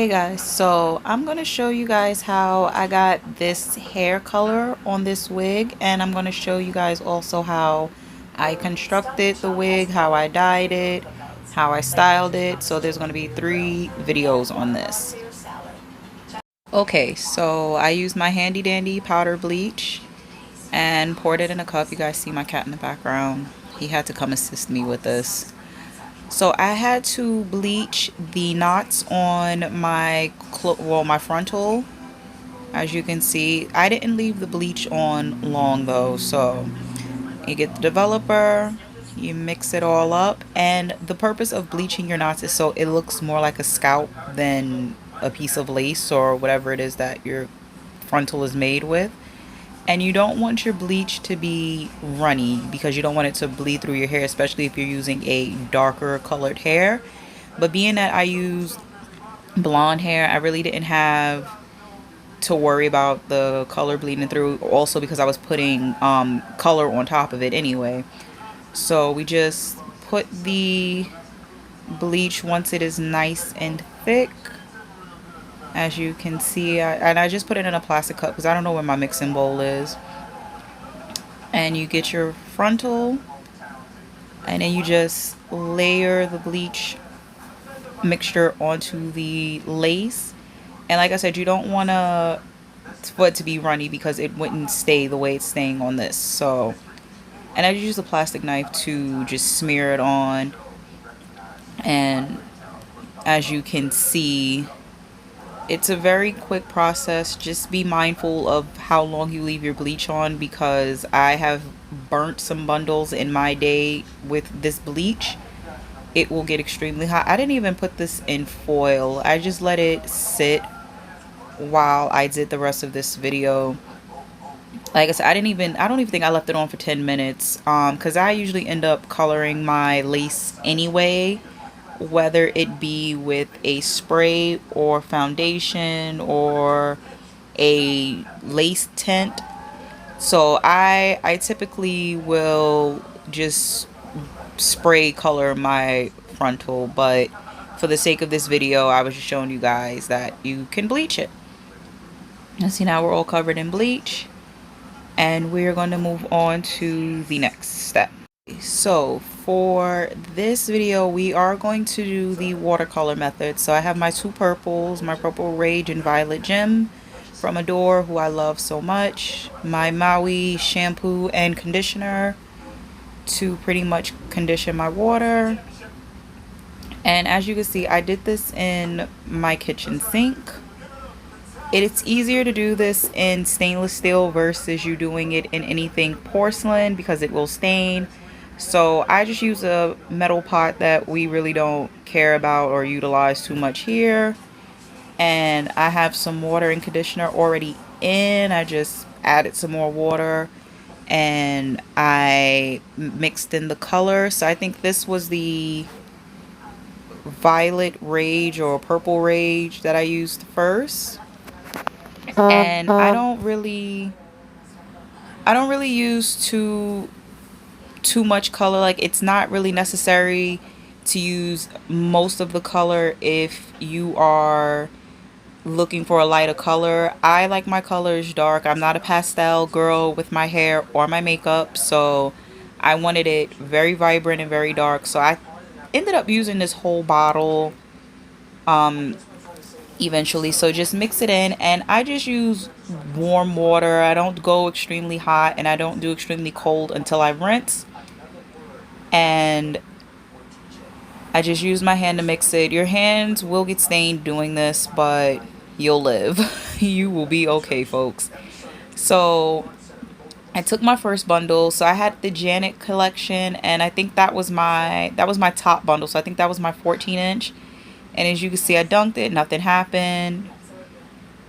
Hey guys, so I'm going to show you guys how I got this hair color on this wig, and I'm going to show you guys also how I constructed the wig, how I dyed it, how I styled it. So there's going to be 3 videos on this. Okay, so I used my handy dandy powder bleach and poured it in a cup. You guys see my cat in the background. He had to come assist me with this. So I had to bleach the knots on my frontal. As you can see, I didn't leave the bleach on long though. So you get the developer, you mix it all up, and the purpose of bleaching your knots is so it looks more like a scalp than a piece of lace or whatever it is that your frontal is made with. And you don't want your bleach to be runny because you don't want it to bleed through your hair, especially if you're using a darker colored hair. But being that I used blonde hair, I really didn't have to worry about the color bleeding through, also because I was putting color on top of it anyway. So we just put the bleach once it is nice and thick. As you can see, and I just put it in a plastic cup because I don't know where my mixing bowl is. And you get your frontal, and then you just layer the bleach mixture onto the lace. And like I said, you don't want for it to be runny because it wouldn't stay the way it's staying on this. So, and I just use a plastic knife to just smear it on. And as you can see, it's a very quick process. Just be mindful of how long you leave your bleach on, because I have burnt some bundles in my day with this bleach. It will get extremely hot. I didn't even put this in foil. I just let it sit while I did the rest of this video. Like I said, I don't even think I left it on for 10 minutes because I usually end up coloring my lace anyway, whether it be with a spray or foundation or a lace tint. So I typically will just spray color my frontal, but for the sake of this video I was just showing you guys that you can bleach it. And see, now we're all covered in bleach, and we're going to move on to the next step. So for this video we are going to do the watercolor method. So I have my 2 purples, my Purple Rage and Violet Gem from Adore, who I love so much, my Maui shampoo and conditioner to pretty much condition my water. And as you can see, I did this in my kitchen sink. It's easier to do this in stainless steel versus you doing it in anything porcelain because it will stain. So I just use a metal pot that we really don't care about or utilize too much here. And I have some water and conditioner already in. I just added some more water and I mixed in the color. So I think this was the Violet Rage or Purple Rage that I used first. And I don't really use too much color. Like, it's not really necessary to use most of the color if you are looking for a lighter color. I like my colors dark. I'm not a pastel girl with my hair or my makeup, so I wanted it very vibrant and very dark. So I ended up using this whole bottle eventually. So just mix it in, and I just use warm water. I don't go extremely hot and I don't do extremely cold until I rinse. And I just use my hand to mix it. Your hands will get stained doing this, but you'll live. You will be okay, folks. So I took my first bundle. So I had the Janet collection, and I think that was my top bundle. So I think that was my 14-inch. And as you can see, I dunked it, nothing happened.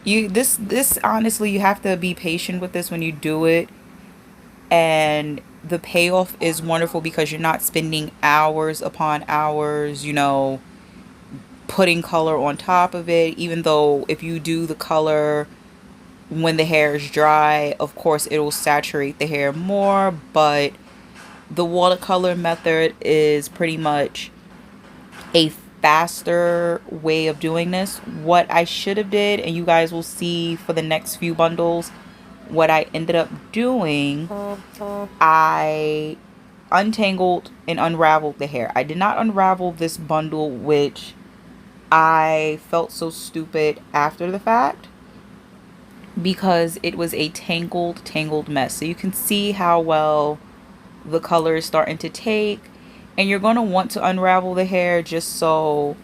This honestly, you have to be patient with this when you do it. And the payoff is wonderful because you're not spending hours upon hours, putting color on top of it. Even though if you do the color when the hair is dry, of course it will saturate the hair more, but the watercolor method is pretty much a faster way of doing this. What I should have did, and you guys will see for the next few bundles, what I ended up doing, I untangled and unraveled the hair. I did not unravel this bundle, which I felt so stupid after the fact, because it was a tangled mess. So you can see how well the color is starting to take, and you're going to want to unravel the hair just so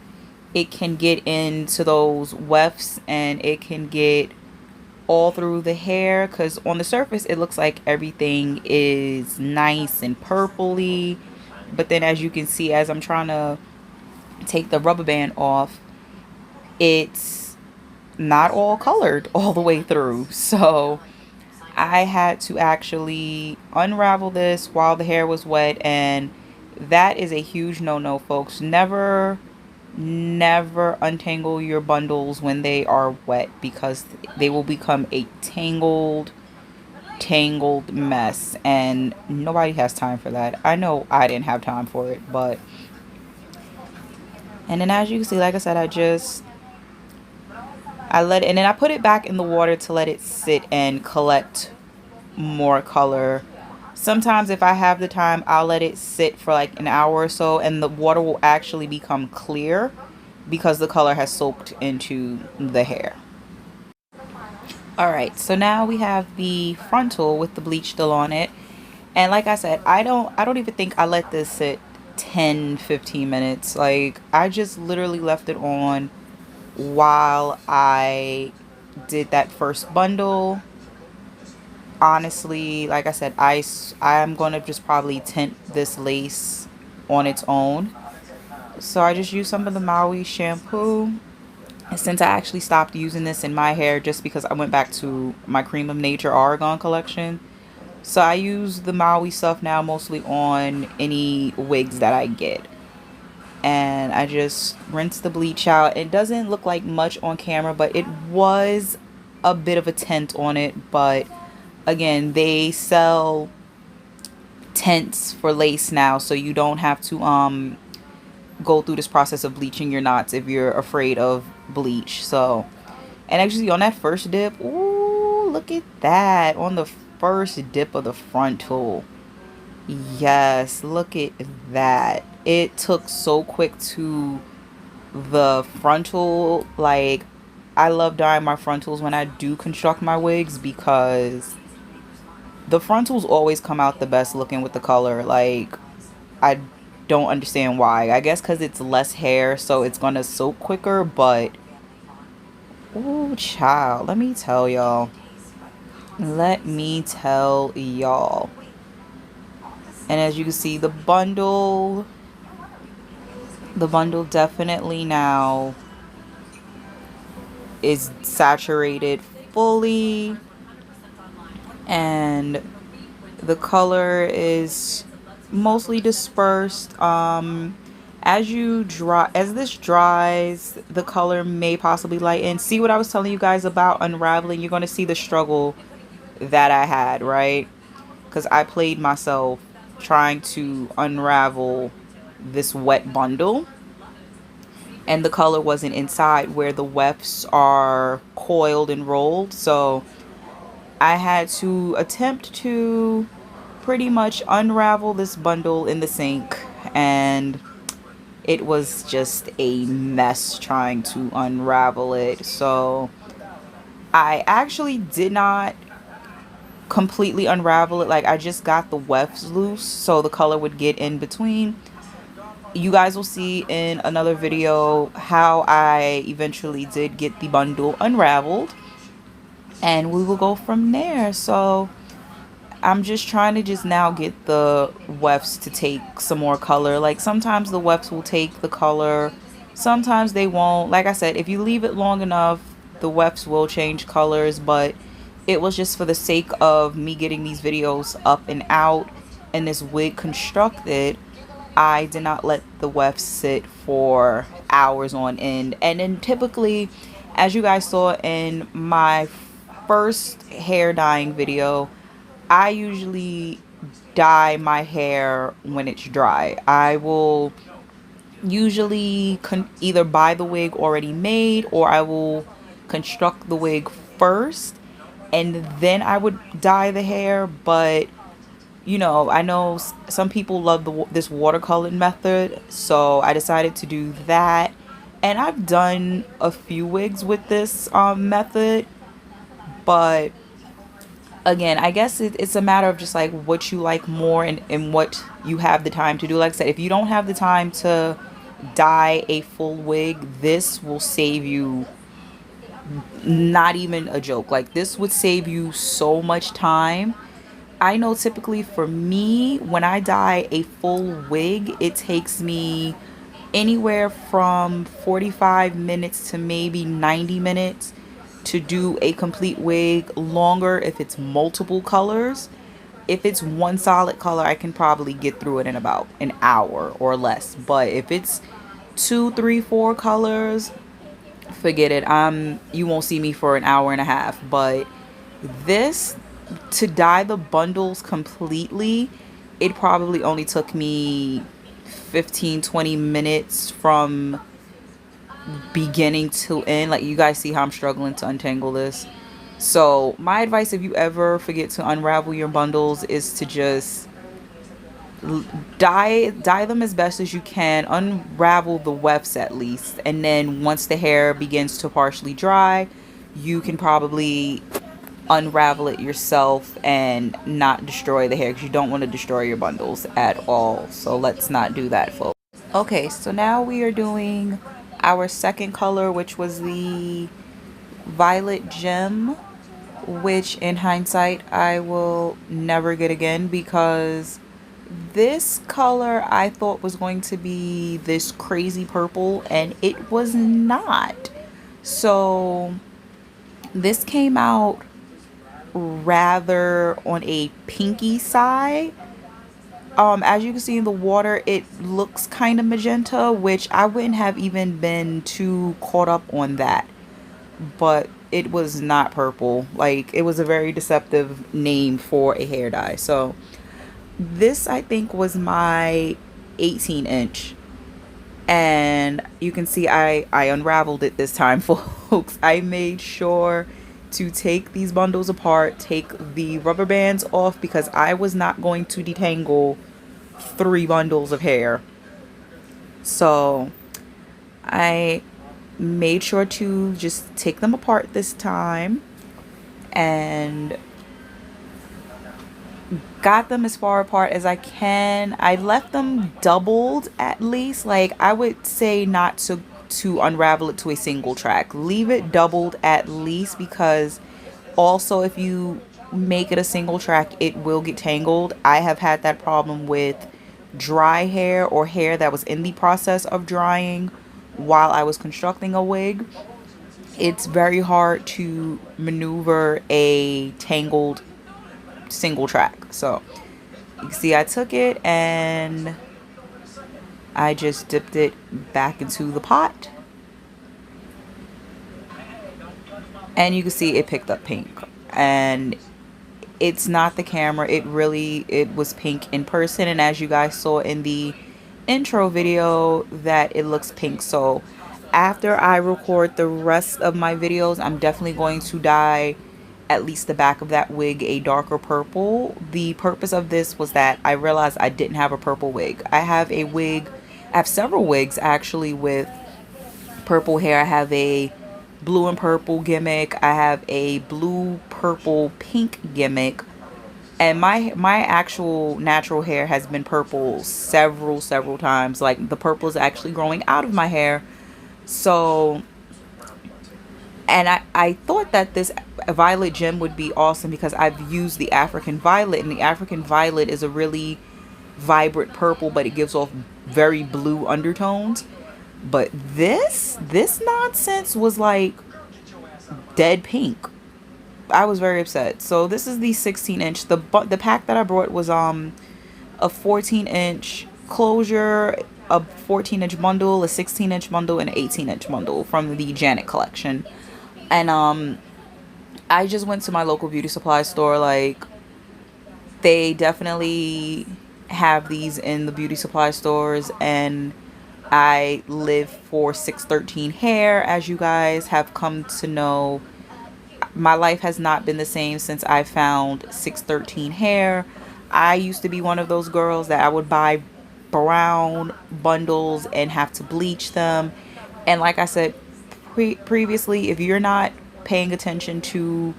it can get into those wefts and it can get all through the hair, because on the surface it looks like everything is nice and purpley, but then as you can see, as I'm trying to take the rubber band off, it's not all colored all the way through. So I had to actually unravel this while the hair was wet, and that is a huge no-no, folks. Never untangle your bundles when they are wet, because they will become a tangled mess, and nobody has time for that. I know I didn't have time for it, but and then as you can see, like I said, I let it, and then I put it back in the water to let it sit and collect more color. Sometimes if I have the time, I'll let it sit for like an hour or so, and the water will actually become clear because the color has soaked into the hair. Alright, so now we have the frontal with the bleach still on it. And like I said, I don't even think I let this sit 10-15 minutes. Like, I just literally left it on while I did that first bundle. Honestly, like I said, I'm going to just probably tint this lace on its own. So I just used some of the Maui shampoo. And since I actually stopped using this in my hair just because I went back to my Cream of Nature Oregon collection, so I use the Maui stuff now mostly on any wigs that I get. And I just rinse the bleach out. It doesn't look like much on camera, but it was a bit of a tint on it. But again, they sell tints for lace now, so you don't have to go through this process of bleaching your knots if you're afraid of bleach. So, and actually on that first dip, ooh, look at that. On the first dip of the frontal, yes, look at that. It took so quick to the frontal. Like, I love dyeing my frontals when I do construct my wigs, because the frontals always come out the best looking with the color. Like, I don't understand why. I guess because it's less hair, so it's gonna soak quicker. But ooh, child, let me tell y'all. And as you can see, the bundle definitely now is saturated fully, and the color is mostly dispersed. As this dries, the color may possibly lighten. See what I was telling you guys about unraveling? You're going to see the struggle that I had, right? Because I played myself trying to unravel this wet bundle, and the color wasn't inside where the wefts are coiled and rolled. So I had to attempt to pretty much unravel this bundle in the sink, and it was just a mess trying to unravel it. So I actually did not completely unravel it. Like, I just got the wefts loose so the color would get in between. You guys will see in another video how I eventually did get the bundle unraveled, and we will go from there. So I'm just trying to just now get the wefts to take some more color. Like, sometimes the wefts will take the color, sometimes they won't. Like I said, if you leave it long enough, the wefts will change colors. But it was just for the sake of me getting these videos up and out and this wig constructed, I did not let the wefts sit for hours on end. And then typically, as you guys saw in my first hair dyeing video, I usually dye my hair when it's dry. I will usually either buy the wig already made, or I will construct the wig first and then I would dye the hair. But you know, I know some people love this watercolor method, so I decided to do that. And I've done a few wigs with this method, but again, I guess it's a matter of just like what you like more, and what you have the time to do. Like I said, if you don't have the time to dye a full wig, this will save you, not even a joke. Like, this would save you so much time. I know typically for me, when I dye a full wig, it takes me anywhere from 45 minutes to maybe 90 minutes to do a complete wig. Longer if it's multiple colors. If it's one solid color, I can probably get through it in about an hour or less. But if it's two, three, four colors, forget it. You won't see me for an hour and a half. But this, to dye the bundles completely, it probably only took me 15-20 minutes from beginning to end. Like, you guys see how I'm struggling to untangle this. So my advice, if you ever forget to unravel your bundles, is to just dye them as best as you can, unravel the wefts at least, and then once the hair begins to partially dry, you can probably unravel it yourself and not destroy the hair, because you don't want to destroy your bundles at all. So let's not do that, folks. Okay, so now we are doing our second color, which was the violet gem, which in hindsight I will never get again, because this color I thought was going to be this crazy purple and it was not. So this came out rather on a pinky side. As you can see in the water, it looks kind of magenta, which I wouldn't have even been too caught up on that. But it was not purple. Like, it was a very deceptive name for a hair dye. So this, I think, was my 18-inch. And you can see I unraveled it this time, folks. I made sure to take these bundles apart, take the rubber bands off, because I was not going to detangle 3 bundles of hair. So I made sure to just take them apart this time and got them as far apart as I can. I left them doubled at least. Like, I would say not to unravel it to a single track. Leave it doubled at least, because also if you make it a single track, it will get tangled. I have had that problem with dry hair or hair that was in the process of drying while I was constructing a wig. It's very hard to maneuver a tangled single track. So you can see I took it and I just dipped it back into the pot, and you can see it picked up pink. And it's not the camera, it was pink in person, and as you guys saw in the intro video, that it looks pink. So after I record the rest of my videos, I'm definitely going to dye at least the back of that wig a darker purple. The purpose of this was that I realized I didn't have a purple wig. I have several wigs actually with purple hair. I have a blue and purple gimmick. I have a blue, purple, pink gimmick. And my actual natural hair has been purple several times. Like, the purple is actually growing out of my hair. So, and I thought that this violet gem would be awesome, because I've used the African violet, and the African violet is a really vibrant purple, but it gives off very blue undertones. But this nonsense was like dead pink. I was very upset. So this is the 16-inch. The pack that I brought was a 14-inch closure, a 14-inch bundle, a 16-inch bundle, and an 18-inch bundle from the Janet collection. And I just went to my local beauty supply store. Like, they definitely have these in the beauty supply stores, and I live for 613 hair. As you guys have come to know, my life has not been the same since I found 613 hair. I used to be one of those girls that I would buy brown bundles and have to bleach them. And like I said previously, if you're not paying attention to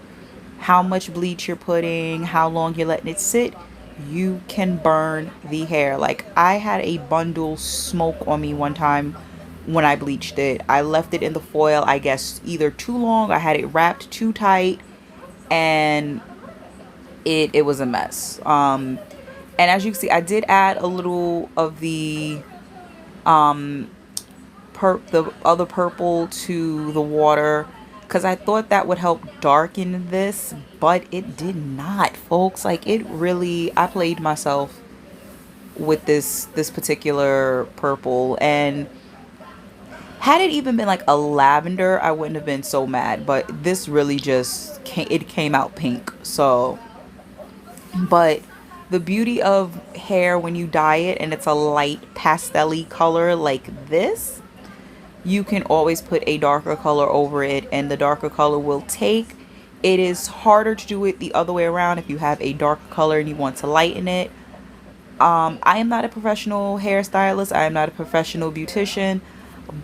how much bleach you're putting, how long you're letting it sit, you can burn the hair. Like, I had a bundle smoke on me one time when I bleached it. I left it in the foil, I guess either too long, I had it wrapped too tight, and it was a mess. And as you can see, I did add a little of the the other purple to the water because I thought that would help darken this, but it did not, folks. Like, it really, I played myself with this particular purple, and had it even been like a lavender, I wouldn't have been so mad, but this really just came out pink. So, but the beauty of hair when you dye it and it's a light pastel-y color like this, you can always put a darker color over it and the darker color will take. It is harder to do it the other way around if you have a darker color and you want to lighten it. I am not a professional hairstylist. I am not a professional beautician,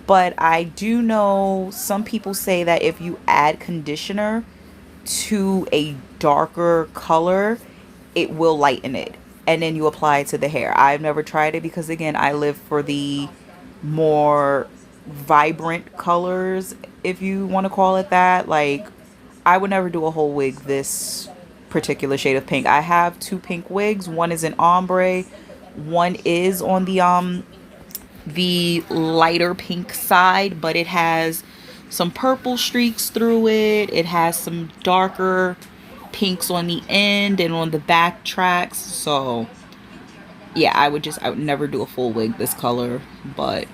but I do know some people say that if you add conditioner to a darker color, it will lighten it, and then you apply it to the hair. I've never tried it because, again, I live for the more vibrant colors, if you want to call it that. Like, I would never do a whole wig this particular shade of pink. I have two pink wigs. One is an ombre, one is on the lighter pink side, but it has some purple streaks through it. It has some darker pinks on the end and on the back tracks. So yeah, I would never do a full wig this color, but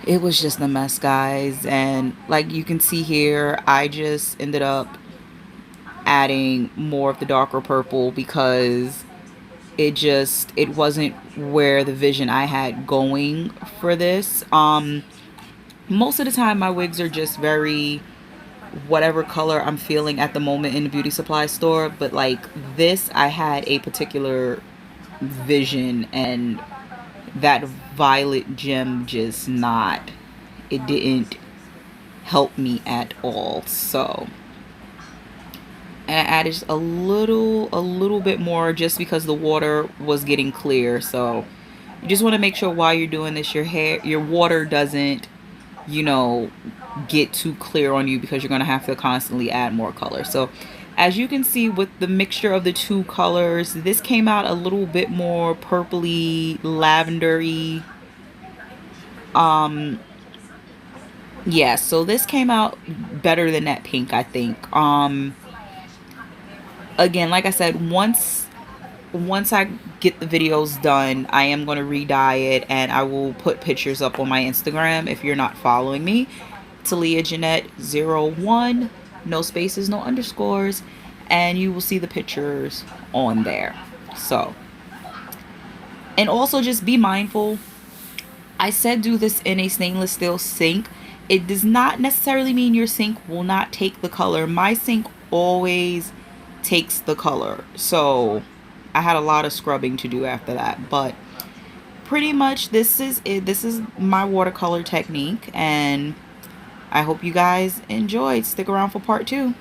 it was just a mess, guys. And like you can see here, I just ended up adding more of the darker purple because it wasn't where the vision I had going for this. Most of the time my wigs are just very whatever color I'm feeling at the moment in the beauty supply store, but like this, I had a particular vision, and that violet gem just not, it didn't help me at all. So, and I added just a little bit more just because the water was getting clear. So you just want to make sure while you're doing this, your water doesn't, you know, get too clear on you, because you're going to have to constantly add more color. So as you can see with the mixture of the two colors, this came out a little bit more purpley, lavendery. Yeah, so this came out better than that pink, I think. Again, like I said, once I get the videos done, I am going to re-dye it, and I will put pictures up on my Instagram if you're not following me. Talia Jeanette 01, no spaces, no underscores, and you will see the pictures on there. So, and also just be mindful. I said do this in a stainless steel sink. It does not necessarily mean your sink will not take the color. My sink always takes the color, so I had a lot of scrubbing to do after that. But pretty much this is it. This is my watercolor technique, and I hope you guys enjoyed. Stick around for part 2.